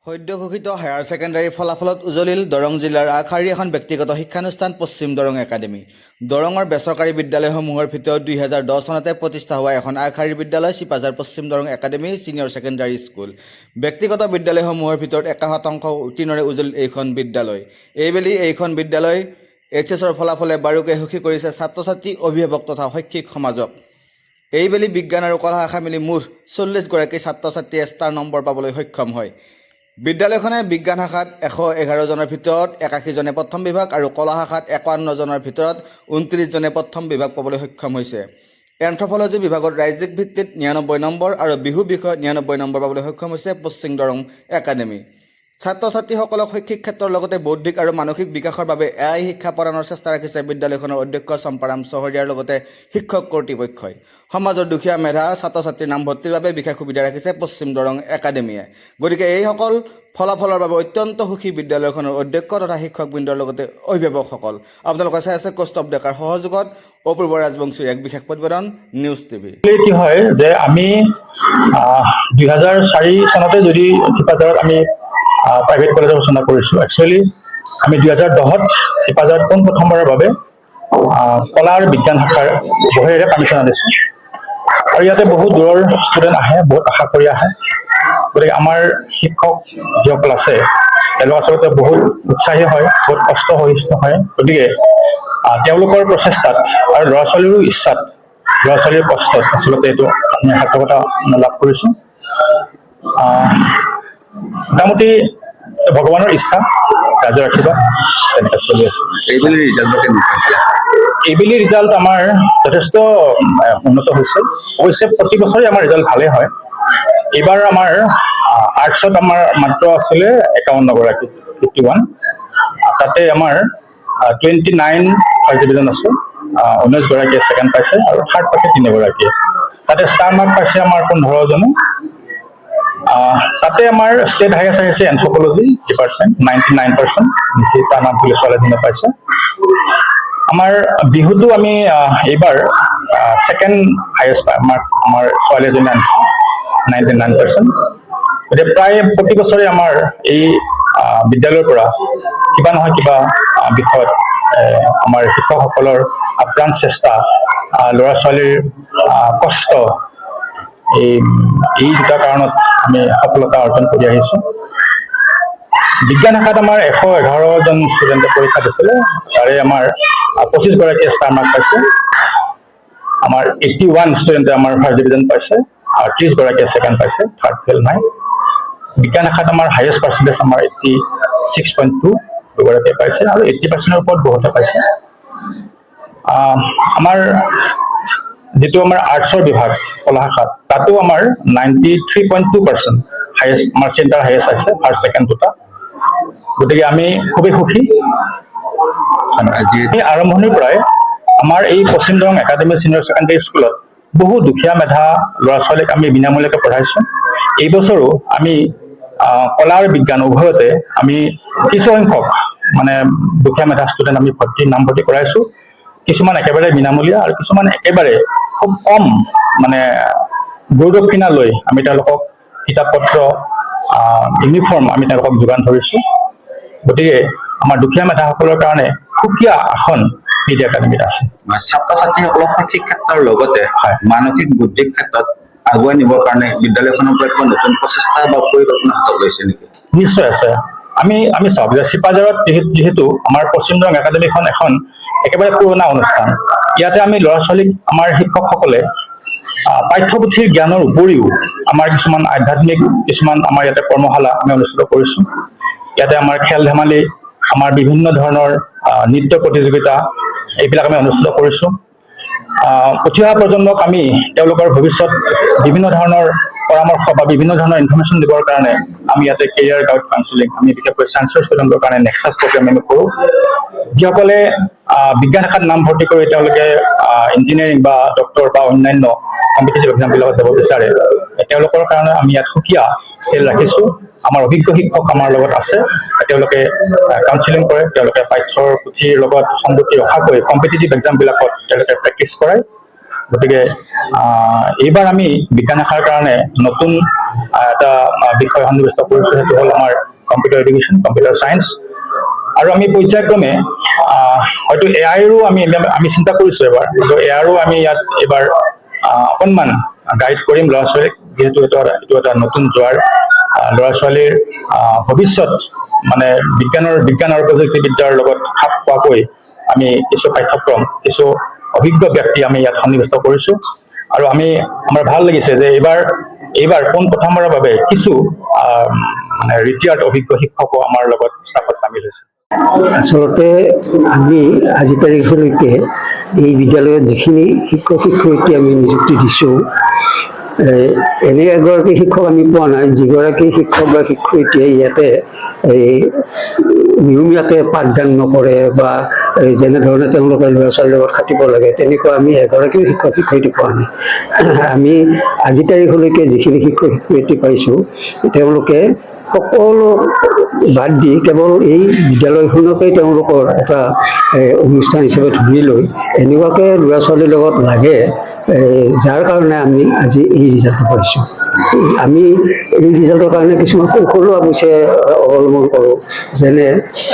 সদ্য ঘোষিত higher secondary ফলাফলত উজলিল দৰং জিলাৰ আগশাৰীৰ এখন ব্যক্তিগত শিক্ষানুষ্ঠান পশ্চিম দৰং একাডেমী। দৰঙৰ বেচৰকাৰী বিদ্যালয়সমূহৰ ভিতৰত 2010 চনতে প্ৰতিষ্ঠা হোৱা এখন আগশাৰীৰ বিদ্যালয় চিপাঝাৰ পশ্চিম Darrang academy senior secondary school. ব্যক্তিগত বিদ্যালয়সমূহৰ ভিতৰত 100% উত্তীৰ্ণৰে উজলিল এইখন বিদ্যালয়। এইবেলি এইখন বিদ্যালয় এইচএছৰ ফলাফলে বাৰুকে সুখী কৰিছে ছাত্ৰ ছাত্ৰী, অভিভাৱক তথা শৈক্ষিক সমাজক। এইবেলি বিজ্ঞান আৰু কলা শাখা মিলি মুঠ 40গৰাকী ছাত্ৰ ছাত্ৰীয়ে ষ্টাৰ নম্বৰ পাবলৈ সক্ষম হয়। বিদ্যালয়খনে বিজ্ঞান শাখাত 111 জনৰ ভিতৰত 81 জনে প্ৰথম বিভাগ আৰু কলা শাখাত 51 জনৰ ভিতৰত 29 জনে প্ৰথম বিভাগ পাবলৈ সক্ষম হৈছে। এন্থ্ৰপলজি বিভাগত ৰাজ্যিক ভিত্তিত 99 নম্বৰ আৰু বিহু বিষয়ত 99 নম্বৰ পাবলৈ সক্ষম হৈছে পশ্চিম দৰং একাডেমী। ছাত্ৰ ছাত্ৰীসকলক শৈক্ষিক ক্ষেত্ৰৰ লগতে বৌদ্ধিক আৰু মানসিক বিকাশৰ বাবে এআই শিক্ষা প্ৰদানৰ চেষ্টা ৰাখিছে বিদ্যালয়খনৰ অধ্যক্ষ চম্পাৰাম চহৰীয়াৰ লগতে শিক্ষক কৰ্তৃপক্ষই। সমাজৰ দুখীয়া মেধা ছাত্ৰ ছাত্ৰীৰ নামভৰ্তিৰ বাবে বিশেষ সুবিধা ৰাখিছে পশ্চিম দৰং একাডেমীয়ে। গতিকে এইসকল ফলাফলৰ বাবে অত্যন্ত সুখী বিদ্যালয়খনৰ অধ্যক্ষ তথা শিক্ষকবৃন্দৰ লগতে অভিভাৱকসকল। আপোনালোকে চাই আছে কৌস্তভ ডেকাৰ সহযোগত অপূৰ্ব ৰাজবংশীৰ এক বিশেষ প্ৰতিবেদন নিউজ টিভি। কি হয় যে আমি 2004 চনতে যদি চিপাঝাৰত আমি প্ৰাইভেট কলেজৰ ঘোষণা কৰিছোঁ। একচুৱেলি আমি 2010ত চিপাঝাৰত পোনপ্ৰথমবাৰৰ বাবে কলা আৰু বিজ্ঞান শাখাৰ বহিৰে পাৰ্মিশ্যন আনিছোঁ আৰু ইয়াতে বহুত দূৰৰ ষ্টুডেণ্ট আহে, বহুত আশা কৰি আহে। গতিকে আমাৰ শিক্ষক যিসকল আছে তেওঁলোক আচলতে বহুত উৎসাহী হয়, বহুত কষ্ট সহিষ্ণু হয়। গতিকে তেওঁলোকৰ প্ৰচেষ্টাত আৰু ল'ৰা ছোৱালীৰো ইচ্ছাত, ল'ৰা ছোৱালীৰ কষ্টত আচলতে এইটো আমি সাৰ্থকতা লাভ কৰিছোঁ। মোটামুটি ভগৱানৰ ইচ্ছা, ৰাইজৰ আশীৰ্বাদ তেনেকৈ চলি আছে। এইবেলি ৰিজাল্ট আমাৰ যথেষ্ট উন্নত হৈছে। অৱশ্যে প্ৰতি বছৰে আমাৰ ৰিজাল্ট ভালেই হয়। এইবাৰ আমাৰ আৰ্টছত আমাৰ মাত্ৰ আছিলে 51 গৰাকী, 51। তাতে আমাৰ 29 ফাৰ্ষ্ট ডিভিজন আছে, 19 গৰাকীয়ে ছেকেণ্ড পাইছে আৰু থাৰ্ড পাইছে 3 গৰাকীয়ে। তাতে ষ্টাৰ মাৰ্ক পাইছে আমাৰ 15 জনে। তাতে আমাৰ ষ্টেট হাইয়েষ্ট আহিছে এন্থ্ৰপলজি ডিপাৰ্টমেণ্ট, 99%। তাৰ নাম পুলিচ ছোৱালীজনে পাইছে। আমাৰ বিহুটো আমি এইবাৰ ছেকেণ্ড হাইয়েষ্ট মাৰ্ক আমাৰ ছোৱালী এজনী আনিছে, 99%। গতিকে প্ৰায় প্ৰতি বছৰে আমাৰ এই বিদ্যালয়ৰ পৰা কিবা নহয় কিবা বিষয়ত আমাৰ শিক্ষকসকলৰ আপ্ৰাণ চেষ্টা, ল'ৰা ছোৱালীৰ কষ্ট, এই দুটা কাৰণত আমি সফলতা অৰ্জন কৰি আহিছোঁ। বিজ্ঞান শাখাত আমাৰ 111 জন ষ্টুডেণ্টে পৰীক্ষা দিছিলে, তাৰে আমাৰ 25 গৰাকীয়ে ষ্টাৰ মাৰ্ক পাইছে। আমাৰ 81 ষ্টুডেণ্টে আমাৰ ফাৰ্ষ্ট ডিভিজন পাইছে আৰু 30 গৰাকীয়ে ছেকেণ্ড পাইছে, থাৰ্ড ফেইল নাই। বিজ্ঞান শাখাত আমাৰ হাইয়েষ্ট পাৰ্চেণ্টেজ আমাৰ 86.2 দুগৰাকীয়ে পাইছে আৰু 80%ৰ ওপৰত বহুতে পাইছে। আমাৰ যিটো আমাৰ আৰ্টছৰ বিভাগ কলা শাখাত, তাতো আমাৰ 93.2% হাইয়েষ্ট, আমাৰ চেণ্টাৰ হাইয়েষ্ট আছে, ফাৰ্ষ্ট ছেকেণ্ড দুটা। গতিকে আমি খুবেই সুখী। আৰম্ভণিৰ পৰাই আমাৰ এই পশ্চিম দৰং একাডেমী ছিনিয়ৰ ছেকেণ্ডাৰী স্কুলত বহু দুখীয়া মেধা ল'ৰা ছোৱালীক আমি বিনামূলীয়াকৈ পঢ়াইছোঁ। এই বছৰো আমি কলা আৰু বিজ্ঞান উভয়তে আমি কিছু সংখ্যক মানে দুখীয়া মেধা ষ্টুডেণ্ট আমি নামভৰ্তি কৰাইছোঁ। কিছুমান একেবাৰে বিনামূলীয়া আৰু কিছুমান একেবাৰে খুব কম মানে গুৰুদক্ষিণা লৈ আমি তেওঁলোকক কিতাপ পত্ৰ, ইউনিফৰ্ম আমি তেওঁলোকক যোগান ধৰিছোঁ। গতিকে আমাৰ দুখীয়া মেধাসকলৰ কাৰণে সুকীয়া আসন বিদ্যা একাডেমীত আছে। ছাত্ৰ ছাত্ৰীসকলক শৈক্ষিক ক্ষেত্ৰৰ লগতে মানসিক বুদ্ধিৰ ক্ষেত্ৰত আগুৱাই নিবৰ কাৰণে বিদ্যালয়খনৰ পৰা কিবা নতুন প্ৰচেষ্টা বা পৰিকল্পনা হাতত লৈছে নেকি? নিশ্চয় আছে। আমি চাওক যে চিপাঝাৰত যিহেতু আমাৰ পশ্চিম দৰং একাডেমীখন এখন একেবাৰে পুৰণা অনুষ্ঠান। ইয়াতে আমি ল'ৰা ছোৱালীক, আমাৰ শিক্ষকসকলে পাঠ্যপুথিৰ জ্ঞানৰ উপৰিও আমাৰ কিছুমান আধ্যাত্মিক কিছুমান আমাৰ ইয়াতে কৰ্মশালা আমি অনুষ্ঠিত কৰিছোঁ। ইয়াতে আমাৰ খেল ধেমালি, আমাৰ বিভিন্ন ধৰণৰ নৃত্য প্ৰতিযোগিতা এইবিলাক আমি অনুষ্ঠিত কৰিছোঁ। উঠি অহা প্ৰজন্মক আমি তেওঁলোকৰ ভৱিষ্যত বিভিন্ন ধৰণৰ পৰামৰ্শ বা বিভিন্ন ধৰণৰ ইনফৰমেশ্যন দিবৰ কাৰণে আমি ইয়াতে কেৰিয়াৰ গাইড কাউন্সিলিং, আমি বিশেষকৈ চায়েন্সৰ ষ্টুডেণ্টৰ কাৰণে নেক্সাছ প্ৰগ্ৰাম আমি কৰোঁ। যিসকলে বিজ্ঞান শাখাত নামভৰ্তি কৰি তেওঁলোকে ইঞ্জিনিয়াৰিং বা ডক্টৰ বা অন্যান্য কম্পিটিটিভ এক্সামবিলাকত যাব বিচাৰে, তেওঁলোকৰ কাৰণে আমি ইয়াত সুকীয়া চেল ৰাখিছোঁ। আমাৰ অভিজ্ঞ শিক্ষক আমাৰ লগত আছে, তেওঁলোকে কাউন্সিলিং কৰে, তেওঁলোকে পাঠ্যৰ পুথিৰ লগত সংগতি ৰখাকৈ কম্পিটিটিভ এক্সামবিলাকত তেওঁলোকে প্ৰেক্টিছ কৰায় গতিকে এইবাৰ আমি বিজ্ঞান শাখাৰ কাৰণে নতুন এটা বিষয় সন্নিৱিষ্ট কৰিছোঁ, সেইটো হ'ল আমাৰ কম্পিউটাৰ এডুকেশ্যন, কম্পিউটাৰ চায়েন্স। আৰু আমি পৰ্যায়ক্ৰমে হয়তো এআইৰো আমি চিন্তা কৰিছোঁ এবাৰ, কিন্তু এআইৰো আমি ইয়াত এইবাৰ অকণমান গাইড কৰিম ল'ৰা ছোৱালীক, যিহেতু এইটো এটা নতুন যোৱাৰ ল'ৰা ছোৱালীৰ ভৱিষ্যত মানে বিজ্ঞান আৰু প্ৰযুক্তিবিদ্যাৰ লগত খাপ খোৱাকৈ আমি কিছু পাঠ্যক্ৰম, কিছু অভিজ্ঞ ব্যক্তি আমি ইয়াত সন্নিৱিষ্ট কৰিছোঁ। আৰু আমাৰ ভাল লাগিছে যে এইবাৰ প্ৰথমবাৰৰ বাবে কিছু মানে ৰিটায়াৰ্ড অভিজ্ঞ শিক্ষকো আমাৰ লগত ষ্টাফত চামিল হৈছে। আচলতে আমি আজি তাৰিখলৈকে এই বিদ্যালয়ত যিখিনি শিক্ষক শিক্ষয়িত্ৰী আমি নিযুক্তি দিছোঁ, এনে এগৰাকী শিক্ষক আমি পোৱা নাই যিগৰাকী শিক্ষক বা শিক্ষয়িত্ৰীয়ে ইয়াতে নিয়মীয়াকৈ পাঠদান নকৰে বা যেনেধৰণে তেওঁলোকে ল'ৰা ছোৱালীৰ লগত খাটিব লাগে তেনেকুৱা আমি এগৰাকীও শিক্ষক শিক্ষয়িত্ৰী পোৱা নাই। আমি আজি তাৰিখলৈকে যিখিনি শিক্ষক শিক্ষয়িত্ৰী পাইছোঁ, তেওঁলোকে সকলো বাদ দি কেৱল এই বিদ্যালয়খনকেই তেওঁলোকৰ এটা অনুষ্ঠান হিচাপে ধৰি লৈ এনেকুৱাকৈ ল'ৰা ছোৱালীৰ লগত লাগে, যাৰ কাৰণে আমি আজি এই ৰিজাল্টটো পাইছোঁ। আমি এই ৰিজাল্টৰ কাৰণে কিছুমান কৌশলো অৱশ্যে অৱলম্বন কৰোঁ, যেনে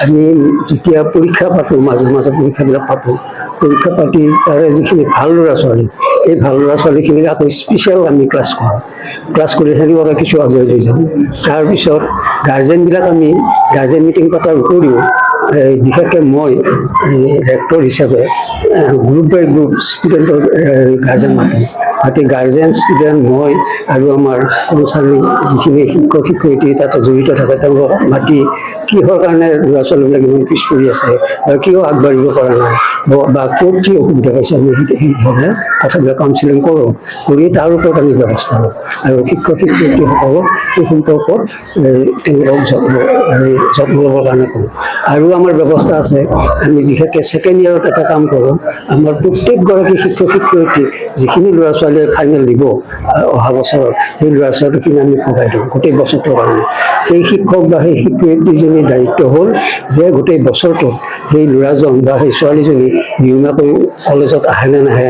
আমি যেতিয়া পৰীক্ষা পাতোঁ, মাজে মাজে পৰীক্ষাবিলাক পাতোঁ, পৰীক্ষা পাতি তাৰে যিখিনি ভাল ল'ৰা ছোৱালী, এই ভাল ল'ৰা ছোৱালীখিনিক আকৌ স্পেচিয়েল আমি ক্লাছ কৰি সেনেকুৱাকৈ কিছু আগুৱাই লৈ যাওঁ। তাৰপিছত গাৰ্জেনবিলাক আমি গাৰ্জেন মিটিং পতাৰ উপৰিও বিশেষকৈ মই ৰেক্টৰ হিচাপে গ্ৰুপ বাই গ্ৰুপ ষ্টুডেণ্টৰ গাৰ্জেন মাতি গাৰ্জেন, ষ্টুডেণ্ট, মই আৰু আমাৰ কৰ্মচাৰী যিখিনি শিক্ষক শিক্ষয়িত্ৰী তাতে জড়িত থাকে তেওঁলোকক মাতি কিহৰ কাৰণে ল'ৰা ছোৱালীবিলাক ইমান পিছ পৰি আছে বা কিয় আগবাঢ়িব পৰা নাই বা ক'ত কি অসুবিধা পাইছে, আমি সেইধৰণে কথাবিলাক কাউন্সিলিং কৰোঁ, কৰি তাৰ ওপৰত আমি ব্যৱস্থা লওঁ। আৰু শিক্ষক শিক্ষয়িত্ৰীসকলক এই সম্পৰ্কত তেওঁলোকক যত্ন ল'বৰ কাৰণে কৰোঁ। আৰু আমাৰ ব্যৱস্থা আছে, আমি বিশেষকৈ ছেকেণ্ড ইয়াৰত এটা কাম কৰোঁ, আমাৰ প্ৰত্যেকগৰাকী শিক্ষক শিক্ষয়িত্ৰীক যিখিনি ল'ৰা ছোৱালীয়ে ফাইনেল দিব অহা বছৰত, সেই ল'ৰা ছোৱালীখিনি আমি ভগাই দিওঁ গোটেই বছৰটোৰ কাৰণে। সেই শিক্ষক বা সেই শিক্ষয়িত্ৰীজনীৰ দায়িত্ব হ'ল যে গোটেই বছৰটোত সেই ল'ৰাজন বা সেই ছোৱালীজনী নিয়মীয়াকৈ কলেজত আহে নে নাহে,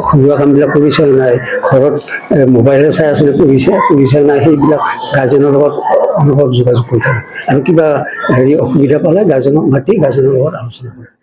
ঘৰুৱা কামবিলাক কৰিছে নে নাই, ঘৰত মোবাইলে চাই আছে কৰিছে নাই, সেইবিলাক গাৰ্জেনৰ লগত অনুভৱ যোগাযোগ কৰি থাকে। আৰু কিবা অসুবিধা পালে গাৰ্জেনক মাতি গাৰ্জেনৰ লগত আলোচনা কৰে।